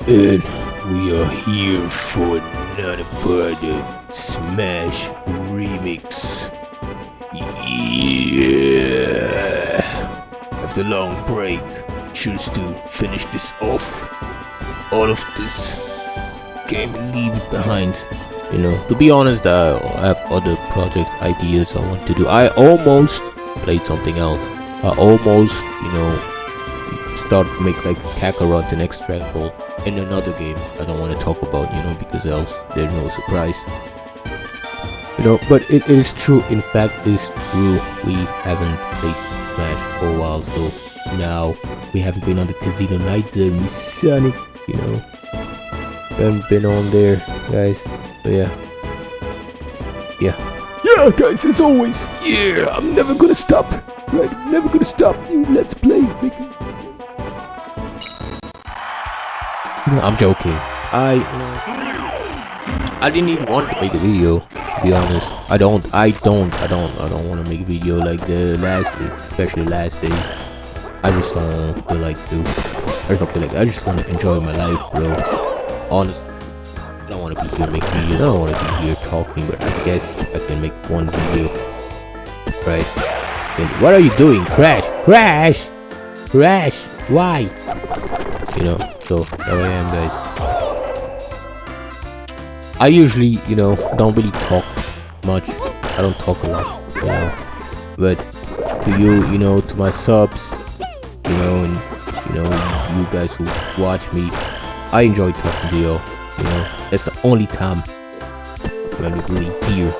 And we are here for another part of Smash Remix. Yeah! After a long break, choose to finish this off. All of this game and leave it behind. You know, to be honest, I have other project ideas I want to do. I almost played something else. I almost, start make like Kakarot and Extract Ball in another game I don't want to talk about, because else there's no surprise. But it is true. In fact, it's true. We haven't played Smash for a while, so now we haven't been on the Casino Nights and Sonic, we haven't been on there, guys. But yeah, guys, as always, I'm never gonna stop. Right, I'm never gonna stop you. Let's play. I'm joking. I didn't even want to make a video, to be honest. I don't want to make a video like the last day, especially last days. I just don't feel like to. I just want to enjoy my life, bro. Honestly, I don't want to be here making videos. I don't want to be here talking, but I guess I can make one video, right? And what are you doing? Crash! Why? So there I am, guys. I usually, don't really talk much. I don't talk a lot, but to you, to my subs, and you guys who watch me, I enjoy talking to you. That's the only time when I'm really here.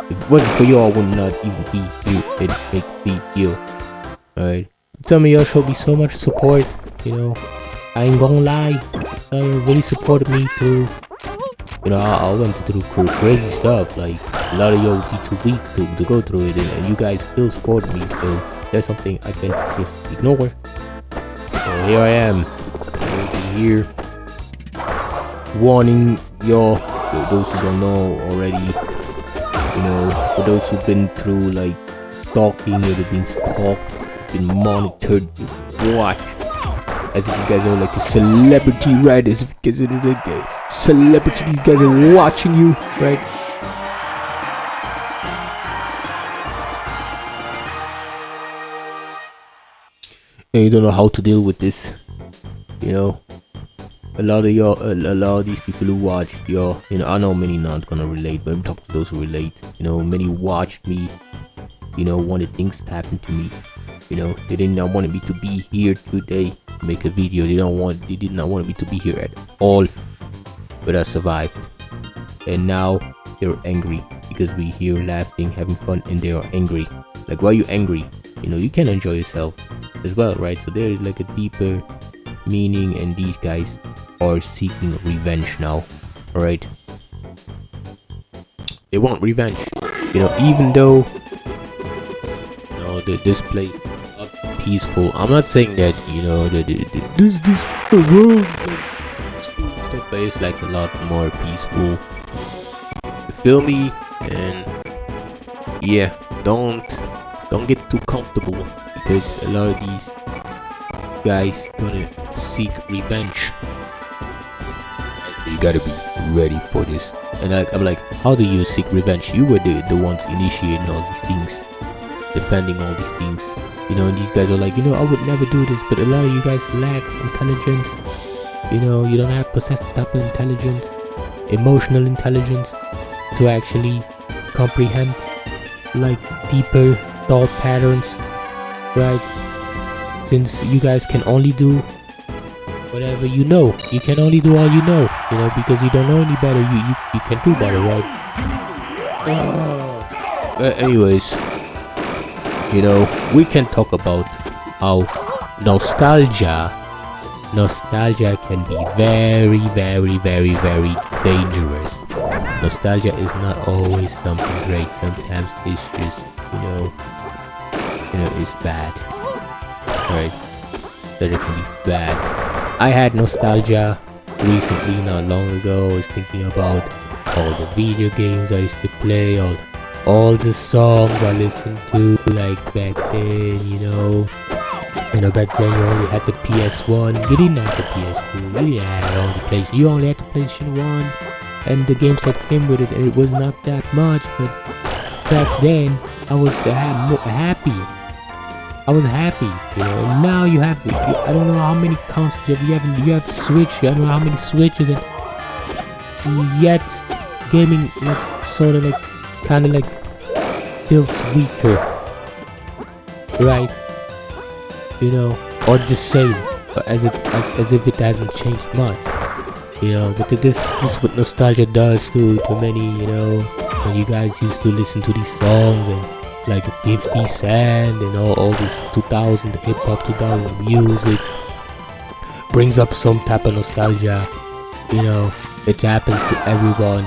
If it wasn't for you, I would not even be here and make a video. Alright. Some of y'all showed me so much support. I ain't gonna lie. You really supported me through. I went through crazy stuff. Like a lot of y'all would be too weak to go through it, and you guys still supported me. So that's something I can just ignore. So here I am, here, warning y'all. Those who don't know already, for those who've been through like stalking, or they've been stalked, been monitored, watched. As if you guys are like a celebrity, right? As if you guys are like a celebrity, these guys are watching you, right? And you don't know how to deal with this, A lot of these people who watch y'all, I know many not gonna relate, but I'm talking to those who relate. Many watched me, wanted things to happen to me. They did not want me to be here today. Make a video. They did not want me to be here at all, but I survived, and now they're angry because we here laughing, having fun, and they are angry. Like, why are you angry? You can enjoy yourself as well, right? So there is like a deeper meaning, and these guys are seeking revenge now. All right, they want revenge. Even though this place peaceful. I'm not saying that this the world's like peaceful stuff, but it's like a lot more peaceful. You feel me? And yeah, don't get too comfortable, because a lot of these guys gonna seek revenge. You gotta be ready for this. And I'm like, how do you seek revenge? You were the ones initiating all these things, defending all these things. And these guys are like, I would never do this, but a lot of you guys lack intelligence. You don't have possessive type of intelligence, emotional intelligence, to actually comprehend like deeper thought patterns, right? Since you guys can only do whatever you know. You can only do all you know, because you don't know any better. You can do better, right? Anyways, we can talk about how nostalgia can be very, very, very, very dangerous. Nostalgia is not always something great. Sometimes it's just, it's bad, right? That it can be bad. I had nostalgia recently, not long ago. I was thinking about all the video games I used to play, all the songs I listened to like back then, Back then you only had the PS1. You didn't have the PS2. You didn't have all the PlayStation. You only had the PlayStation 1 and the games that came with it, and it was not that much. But back then, I was happy. I was happy, And now you have, I don't know how many consoles you have. You have Switch. I don't know how many Switches, and yet gaming sort of kind of feels weaker, right? Or the same, as if it hasn't changed much, But this what nostalgia does to many, when you guys used to listen to these songs and like 50 Cent and all this 2000 hip hop, 2000 music brings up some type of nostalgia, It happens to everyone,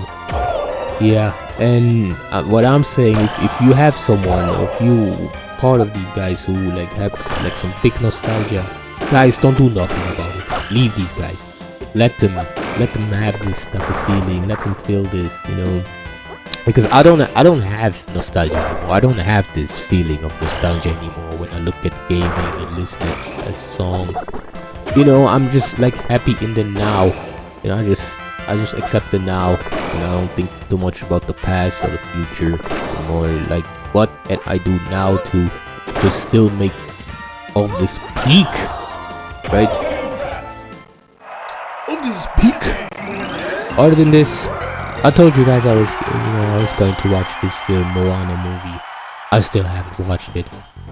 yeah. And what I'm saying, if you have someone, if you part of these guys who have some big nostalgia, guys, don't do nothing about it. Leave these guys. Let them have this type of feeling. Let them feel this, Because I don't have nostalgia anymore. I don't have this feeling of nostalgia anymore when I look at gaming and listen at songs. I'm just happy in the now. I just accept the now. I don't think too much about the past or the future. More what can I do now to just still make all this peak, right? All this peak. Other than this, I told you guys I was going to watch this Moana movie. I still haven't watched it.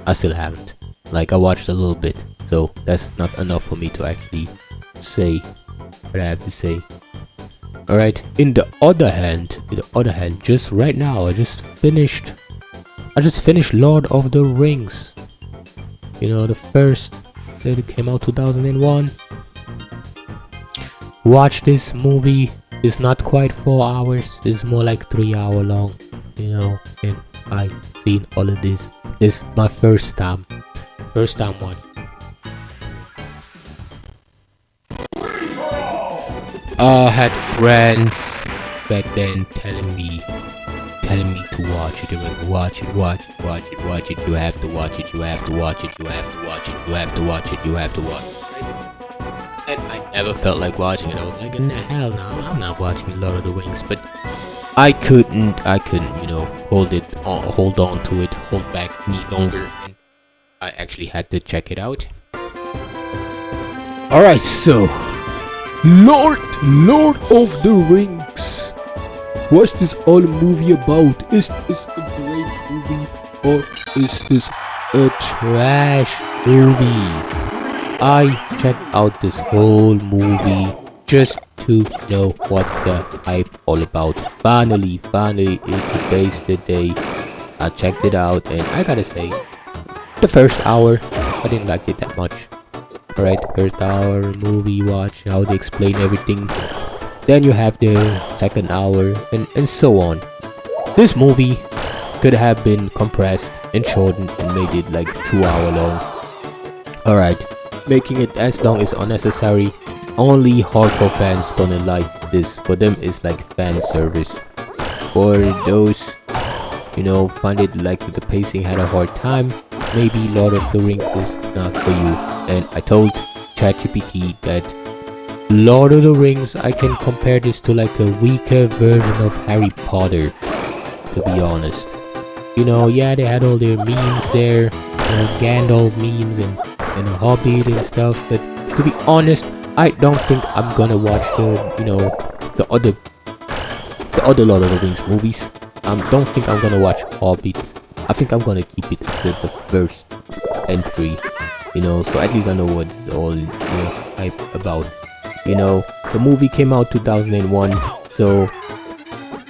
I still haven't. I watched a little bit, so that's not enough for me to actually say what I have to say. Alright, in the other hand, just right now, I just finished Lord of the Rings. The first that came out 2001. Watch this movie. It's not quite 4 hours. It's more like 3 hour long. And I seen all of this. This is my first time watching. I had friends back then telling me to watch it. They were like, watch it. You have to watch it. You have to watch it. And I never felt like watching it. I was like, hell no, I'm not watching Lord of the Rings. But I couldn't, hold on to it, hold back any longer, and I actually had to check it out. All right, so Lord of the Rings. What's this all movie about? Is this a great movie or is this a trash movie? I checked out this whole movie just to know what's the hype all about. Finally, today's the day. I checked it out and I gotta say, the first hour, I didn't like it that much. Alright, first hour, movie watch, how they explain everything. Then you have the second hour and so on. This movie could have been compressed and shortened and made it 2 hour long. Alright, making it as long is unnecessary. Only hardcore fans gonna like this. For them it's fan service. For those find it the pacing had a hard time, maybe Lord of the Rings is not for you. And I told ChatGPT that Lord of the Rings, I can compare this to a weaker version of Harry Potter, to be honest. Yeah, they had all their memes there, Gandalf memes and a Hobbit and stuff, but to be honest, I don't think I'm gonna watch the other Lord of the Rings movies. Don't think I'm gonna watch Hobbit. I think I'm gonna keep it the first entry, so at least I know what it's all hype about. The movie came out 2001, so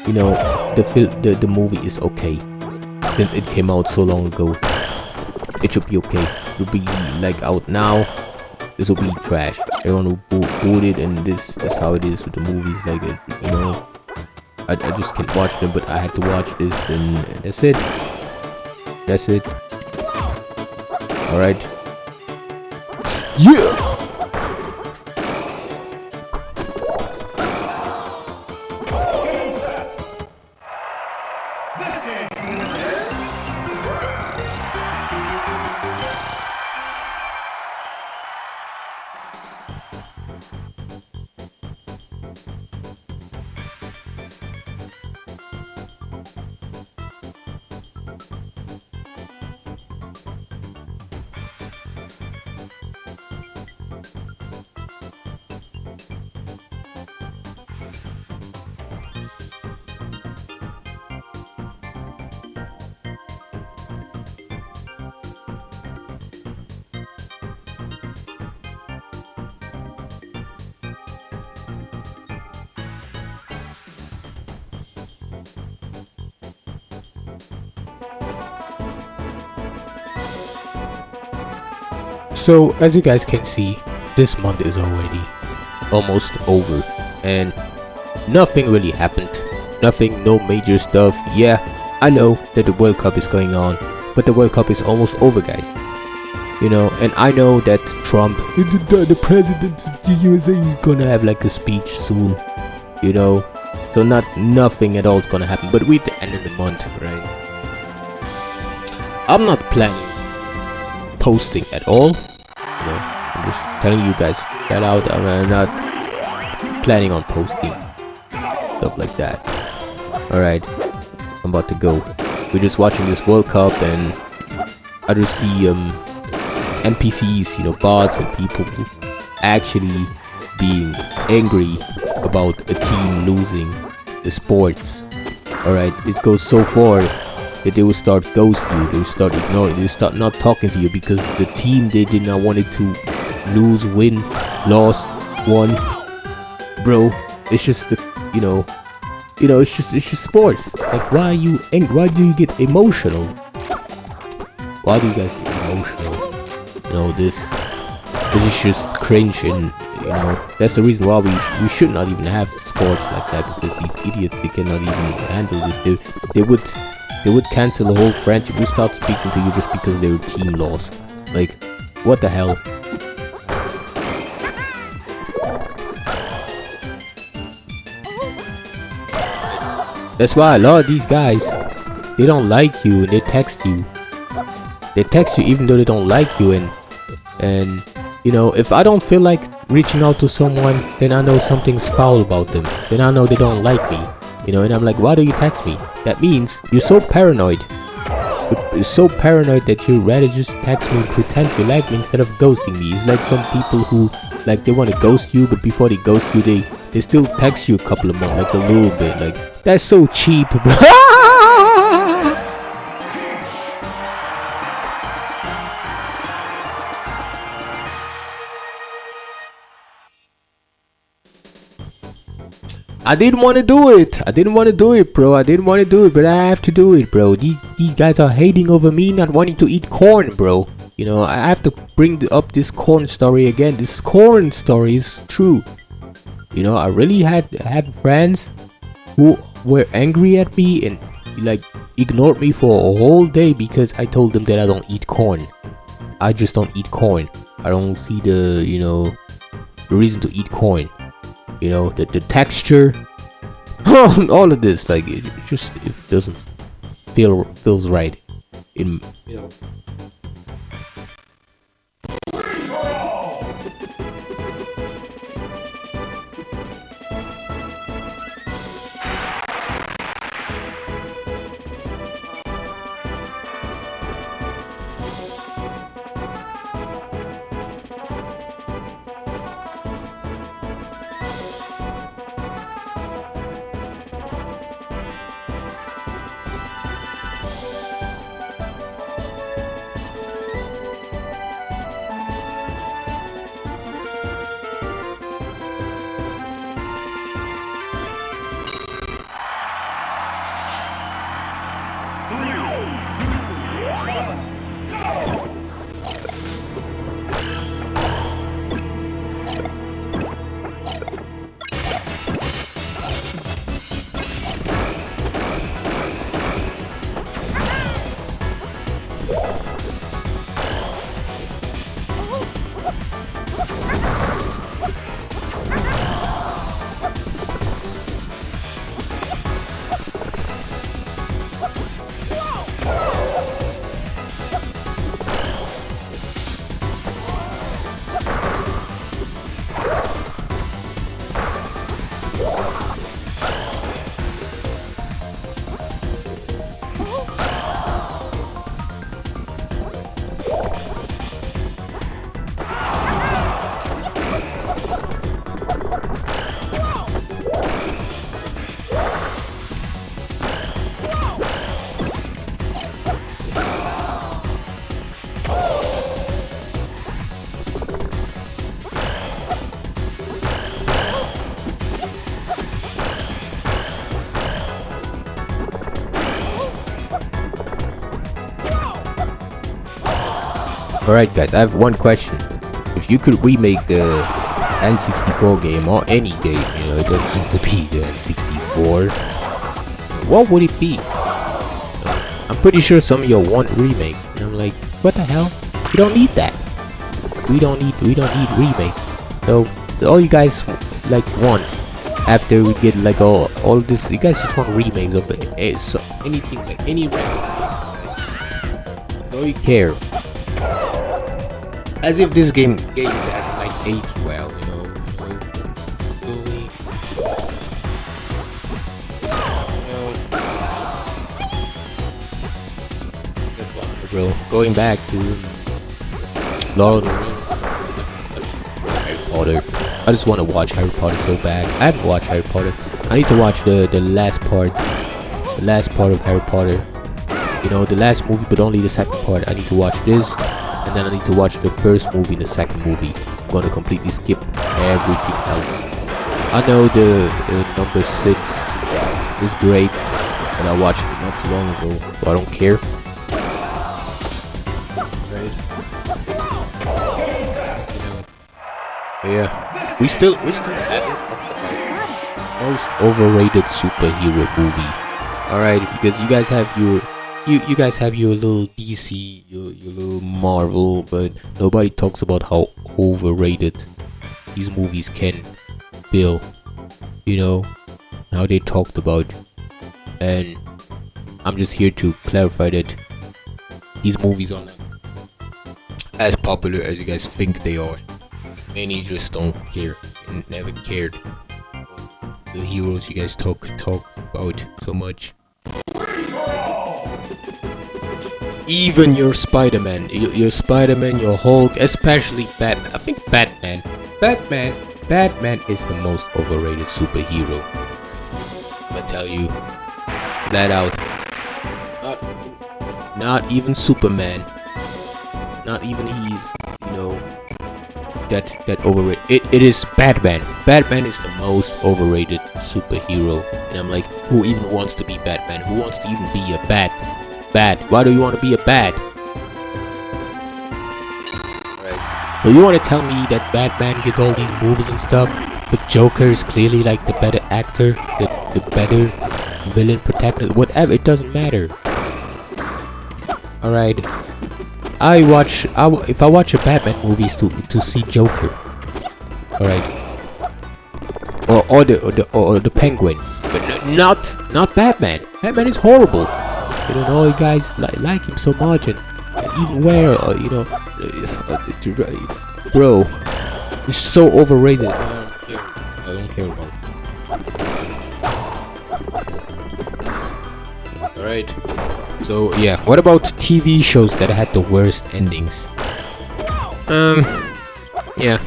the movie is okay. Since it came out so long ago, it should be okay. It will be out now. This will be trash. Everyone will boot it, and this is how it is with the movies. I just can't watch them, but I had to watch this, and that's it. All right. Yeah. So as you guys can see, this month is already almost over and nothing really happened. Nothing, no major stuff. Yeah, I know that the World Cup is going on, but the World Cup is almost over, guys. You know, and I know that Trump, the president of the USA, is gonna have like a speech soon. You know, so nothing at all is gonna happen. But we're at the end of the month, right? I'm not planning posting at all. You know, I'm just telling you guys that out. I'm not planning on posting stuff like that. All right, I'm about to go. We're just watching this World Cup, and I just see NPCs, you know, bots and people actually being angry about a team losing the sports. Alright, it goes so far that they will start ghosting you, they will start ignoring you, they will start not talking to you because the team they did not want it to lose, win, lost, won. Bro, it's just the, you know, it's just sports. Like, why do you get emotional? Why do you guys get emotional? You know, this is just cringe, and you know that's the reason why we should not even have sports like that, because these idiots, they cannot even handle this. They would cancel the whole friendship. We stop speaking to you just because their team lost. Like, what the hell? That's why a lot of these guys, they don't like you and they text you. They text you even though they don't like you, and you know, if I don't feel like reaching out to someone, then I know something's foul about them. Then I know they don't like me. You know, and I'm like, why do you text me? That means you're so paranoid. You're so paranoid that you'd rather just text me and pretend you like me instead of ghosting me. It's like some people who, like, they want to ghost you, but before they ghost you, they still text you a couple of months, like a little bit. Like, that's so cheap, bro. I didn't want to do it. I didn't want to do it, bro. I didn't want to do it, but I have to do it, bro. These guys are hating over me not wanting to eat corn, bro. You know, I have to bring up this corn story again. This corn story is true. You know, I really had friends who were angry at me and like ignored me for a whole day because I told them that I don't eat corn. I just don't eat corn. I don't see the, you know, the reason to eat corn. You know, the texture, all of this, like it doesn't feels right. In, you know. Alright guys, I have one question. If you could remake the N64 game or any game, you know, it doesn't have to be the N64, what would it be? I'm pretty sure some of y'all want remakes, and I'm like, what the hell? We don't need that. We don't need remakes. So all you guys like want after we get like all this, you guys just want remakes of it. So anything, like any record. So you care. As if this games has like aged well, you know. That's what, bro. Going back to Lord of the Rings, Harry Potter. I just want to watch Harry Potter so bad. I haven't watched Harry Potter. I need to watch the last part of Harry Potter. You know, the last movie, but only the second part. I need to watch this, and then I need to watch the first movie and the second movie. I'm gonna completely skip everything else. I know the number 6 is great, and I watched it not too long ago, so I don't care. Right. But yeah, we still haven't most overrated superhero movie. Alright, because you guys have your little DC, your little Marvel, but nobody talks about how overrated these movies can feel. You know, how they talked about, and I'm just here to clarify that these movies are not as popular as you guys think they are. Many just don't care and never cared the heroes you guys talk about so much. Even your Spider-Man, your Spider-Man, your Hulk, especially Batman. I think Batman is the most overrated superhero. I tell you, flat out. Not even Superman. Not even he's, you know, that overrated. It is Batman. Batman is the most overrated superhero, and I'm like, who even wants to be Batman? Who wants to even be a bat? Why do you want to be a bat? Right. So you want to tell me that Batman gets all these movies and stuff, but Joker is clearly like the better actor, the better villain, protector, whatever. It doesn't matter. All right. If I watch a Batman movies to see Joker. All right. Or the Penguin, but not Batman. Batman is horrible. You don't know, you guys like him so much, and even where, you know, bro, it's so overrated. I don't care about it. Alright, so yeah, what about TV shows that had the worst endings? Yeah,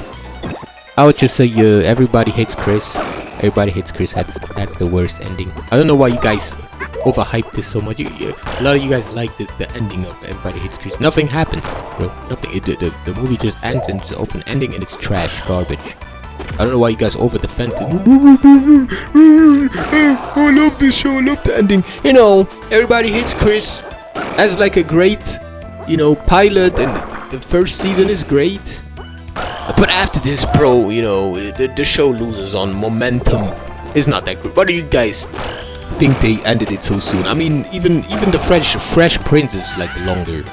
I would just say Everybody Hates Chris. Everybody Hates Chris had the worst ending. I don't know why you guys overhyped this so much. A lot of you guys like the ending of Everybody Hates Chris. Nothing happens, bro. Nothing. The movie just ends and it's an open ending and it's trash, garbage. I don't know why you guys over defend it. I love this show. I love the ending. You know, Everybody Hates Chris as like a great, you know, pilot, and the first season is great. But after this, bro, you know, the show loses on momentum. It's not that good. What do you guys think they ended it so soon? I mean, even the Fresh Prince is like the longer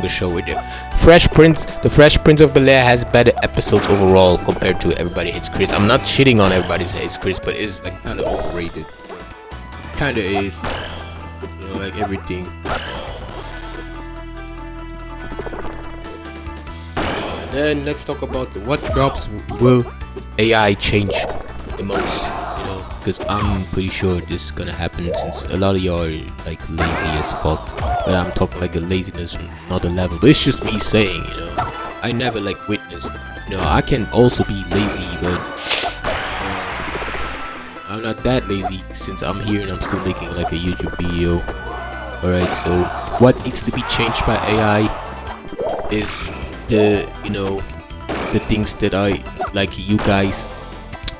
show. The Fresh Prince of Bel-Air has better episodes overall compared to Everybody Hates Chris. I'm not shitting on Everybody Hates Chris, but it's like kind of overrated. Kind of is, you know, like everything. And then let's talk about what jobs will AI change the most. Because I'm pretty sure this is gonna happen, since a lot of y'all are like lazy as fuck. But I'm talking like a laziness from another level. But it's just me saying, you know, I never like witnessed. You know, I can also be lazy, but I'm not that lazy, since I'm here and I'm still making like a YouTube video. Alright, so what needs to be changed by AI is the things that I like you guys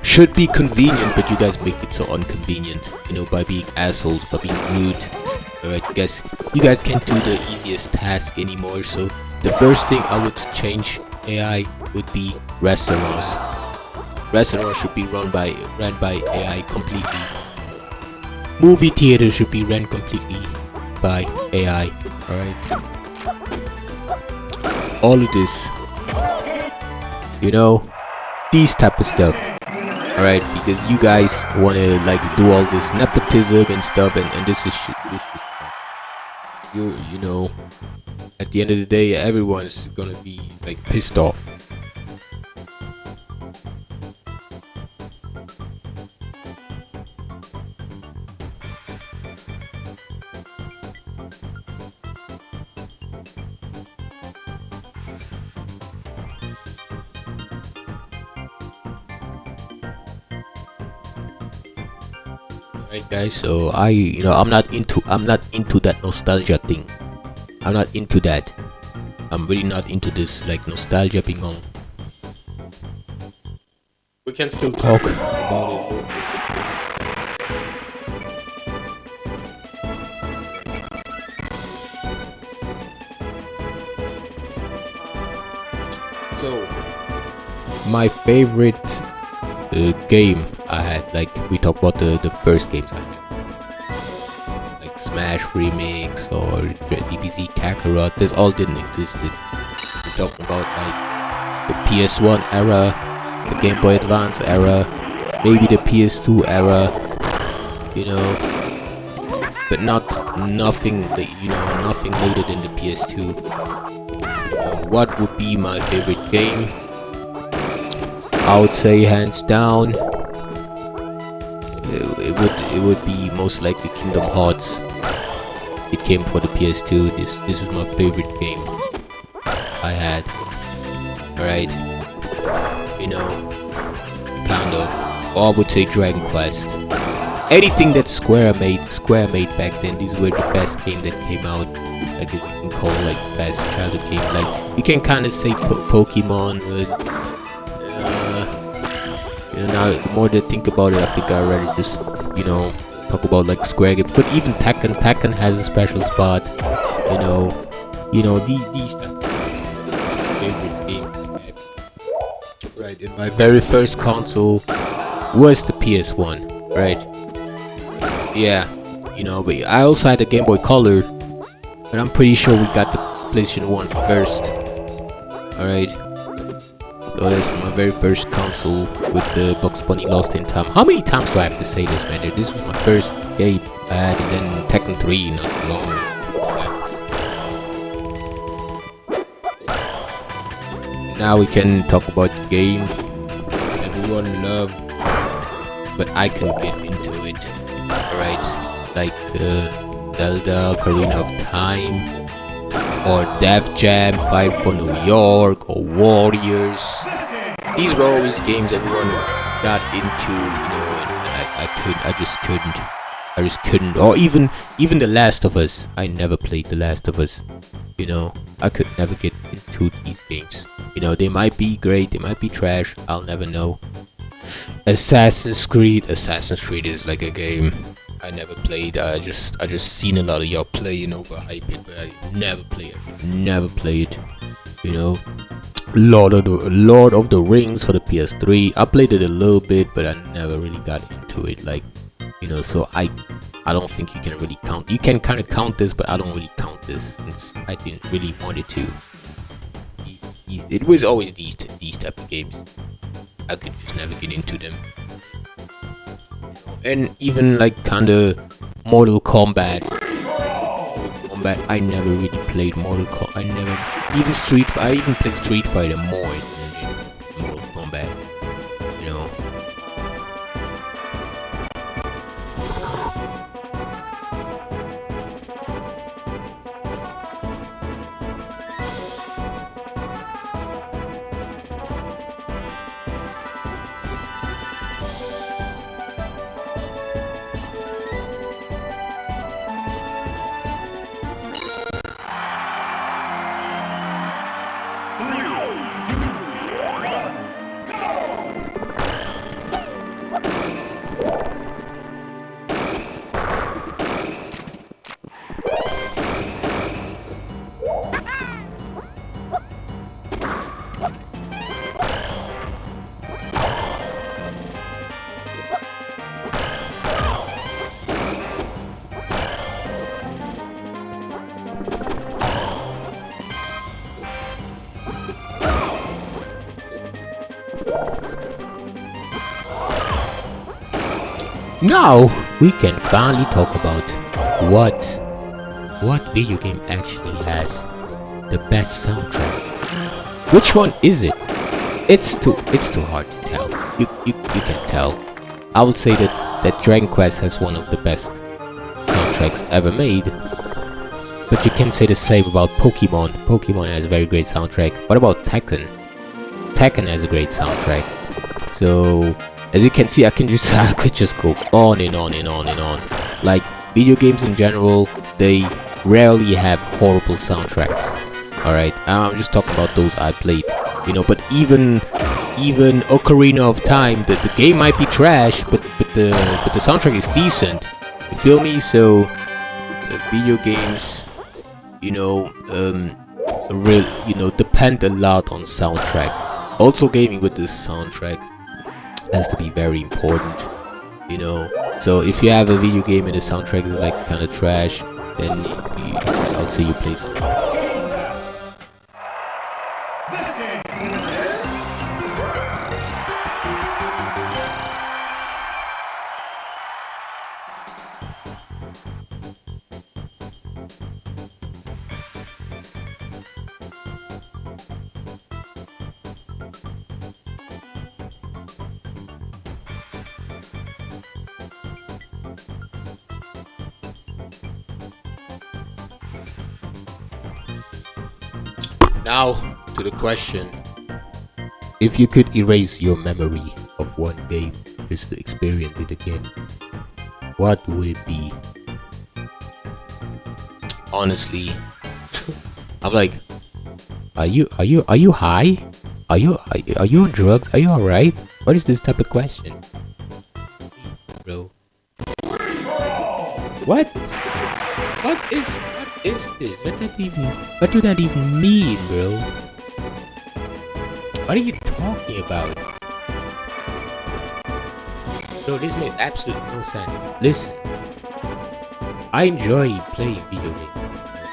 should be convenient, but you guys make it so inconvenient, you know, by being assholes, by being rude. Alright, you guys can't do the easiest task anymore, so The first thing I would change AI would be restaurants. Restaurants should be ran by AI completely. Movie theaters should be ran completely by AI. Alright. All of this. These type of stuff. Alright, because you guys wanna like do all this nepotism and stuff, and this is shit. At the end of the day, everyone's gonna be like pissed off. Right, guys, so I'm not into that nostalgia thing. I'm not into that. I'm really not into this like nostalgia being on. We can still talk about it. So my favorite game I had, like we talked about the first games I had, like Smash Remix or DBZ Kakarot. This all didn't exist. We're talking about like the PS1 era, the Game Boy Advance era, maybe the PS2 era, but nothing later than the PS2. What would be my favorite game? I would say hands down it would be most likely Kingdom Hearts. It came for the PS2. This was my favorite game I had. Alright, kind of, or I would say Dragon Quest. Anything that Square made back then, these were the best game that came out. I guess you can call like best childhood game. Like you can kind of say Pokemon. Now the more they think about it, I think I rather just talk about like Square games. But even Tekken has a special spot. These favorite games I had. Right, and my very first console was the PS1. Right. Yeah, but I also had a Game Boy Color, but I'm pretty sure we got the PlayStation 1 first. Alright. So that's my very first console with the Bugs Bunny Lost in Time. How many times do I have to say this, man? This was my first game I had, and then Tekken 3 not long after. Now we can talk about the games everyone loves, but I can get into it. Alright, like Zelda, Ocarina of Time, or Def Jam, Fight for New York, or Warriors. These were always games everyone got into, and I just couldn't. Or even The Last of Us. I never played The Last of Us. I could never get into these games. They might be great, they might be trash. I'll never know. Assassin's Creed is like a game I never played. I just seen a lot of y'all playing, overhype it, but I never play it. Lord of the Rings for the PS3. I played it a little bit, but I never really got into it. So I don't think you can really count. You can kind of count this, but I don't really count this since I didn't really want it to. It was always these type of games. I could just never get into them. And even like kinda Mortal Kombat. I never really played Mortal Kombat. I even played Street Fighter more than Mortal Kombat. Now we can finally talk about what video game actually has the best soundtrack. Which one is it? It's too hard to tell. You can tell. I would say that Dragon Quest has one of the best soundtracks ever made. But you can say the same about Pokemon. Pokemon has a very great soundtrack. What about Tekken? Tekken has a great soundtrack. So as you can see, I could just go on and on and on and on. Like, video games in general, they rarely have horrible soundtracks. Alright, I'm just talking about those I played. You know, but even Ocarina of Time, the game might be trash, but the soundtrack is decent. You feel me? So video games, depend a lot on soundtrack. Also, gaming with this soundtrack has to be very important, so if you have a video game and the soundtrack is like kind of trash, then I'll say you play some. Now to the question: if you could erase your memory of one game just to experience it again, what would it be? Honestly, I'm like, are you high? Are you on drugs? Are you alright? What is this type of question, bro? What is this? What do that even mean, bro? What are you talking about? Bro, this makes absolutely no sense. Listen, I enjoy playing video games.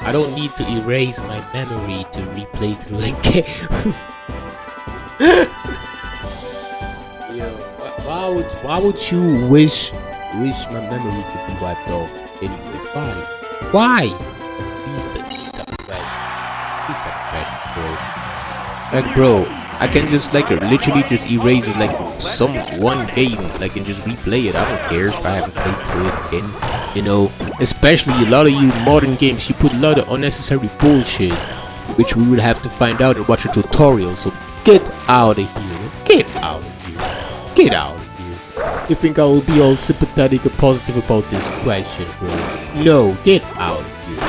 I don't need to erase my memory to replay through a game. Yo, why would you wish my memory could be wiped off? Anyways, why? These type of questions, bro. Like, bro, I can just literally just erase like some one game, and just replay it. I don't care if I haven't played through it again. Especially a lot of you modern games, you put a lot of unnecessary bullshit, which we would have to find out and watch a tutorial. So get out of here. Get out of here. Get out of here. You think I will be all sympathetic and positive about this question, bro? No, get out of here.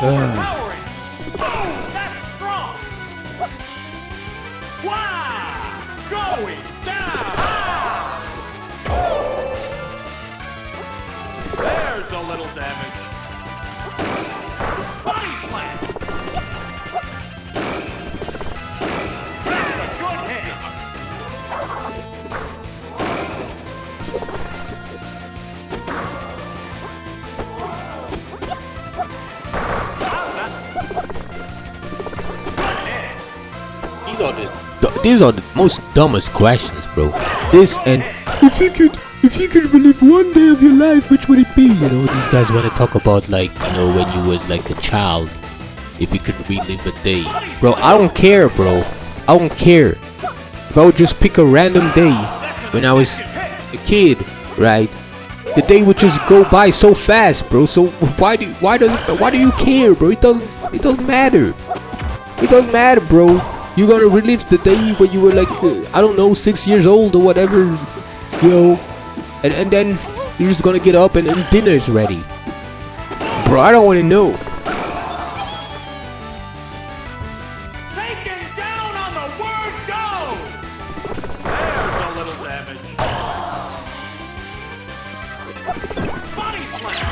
Overpowering! Oh, that's strong! Wow! Going down! There's a little damage. Body slam! That's a good hit! These are the most dumbest questions, bro. This and if you could relive one day of your life, which would it be? These guys want to talk about when you was like a child. If you could relive a day, bro, I don't care, bro. I don't care. If I would just pick a random day when I was a kid, right? The day would just go by so fast, bro. So why do you care, bro? It doesn't matter. It doesn't matter, bro. You're gonna relive the day when you were like, I don't know, 6 years old or whatever, and then you're just gonna get up and dinner's ready. Bro, I don't wanna know. Taken down on the word go! There's a little damage. Body slam!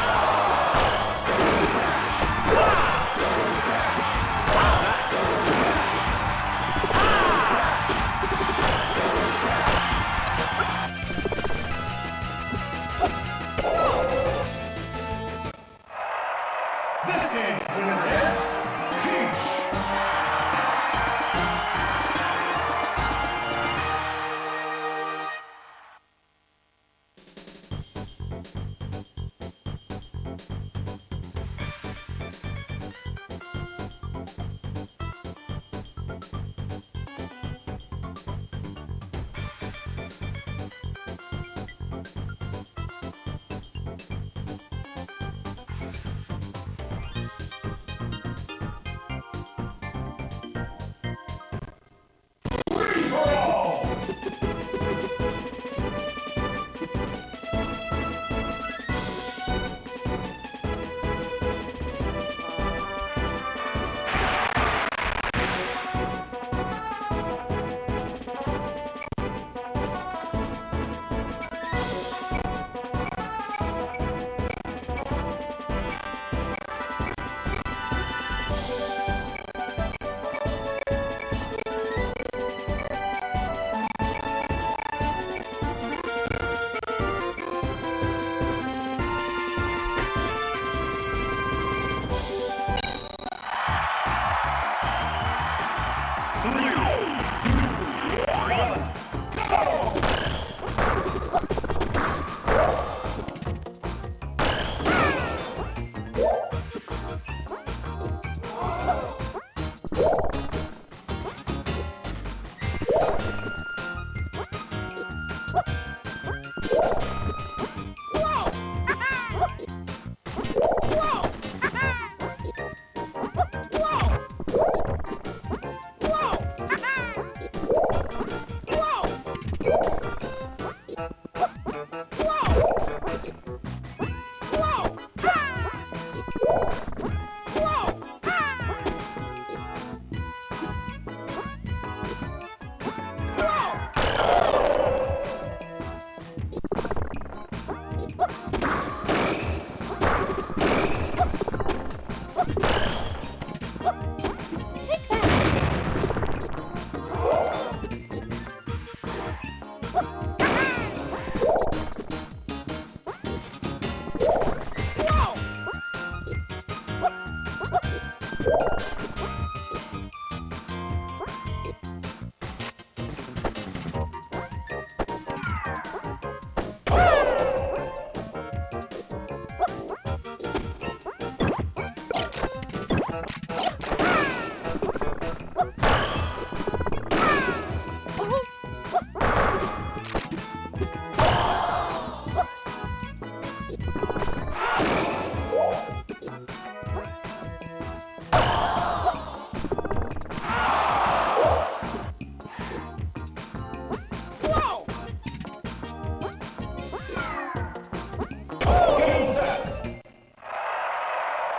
This game's winner is Peach.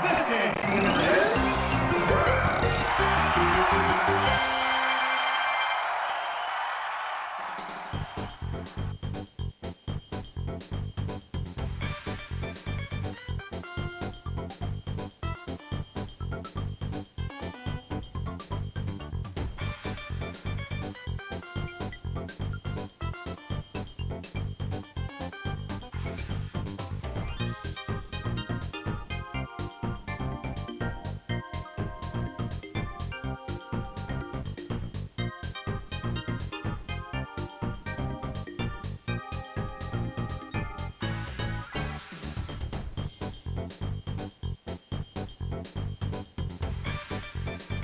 This game's winner is